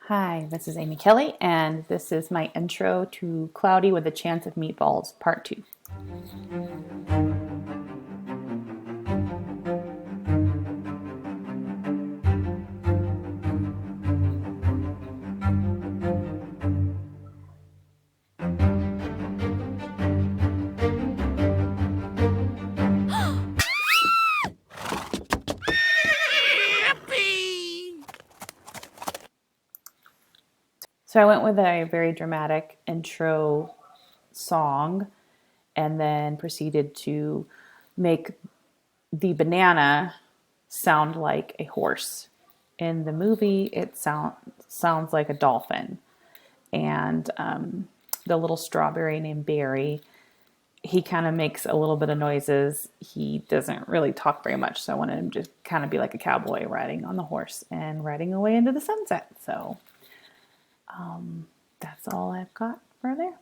Hi, this is Amy Kelly, and this is my intro to Cloudy with a Chance of Meatballs, Part 2. So I went with a very dramatic intro song and then proceeded to make the banana sound like a horse. In the movie, it sounds like a dolphin. And the little strawberry named Barry, he kind of makes a little bit of noises. He doesn't really talk very much, so I wanted him to kind of be like a cowboy riding on the horse and riding away into the sunset. So that's all I've got for there.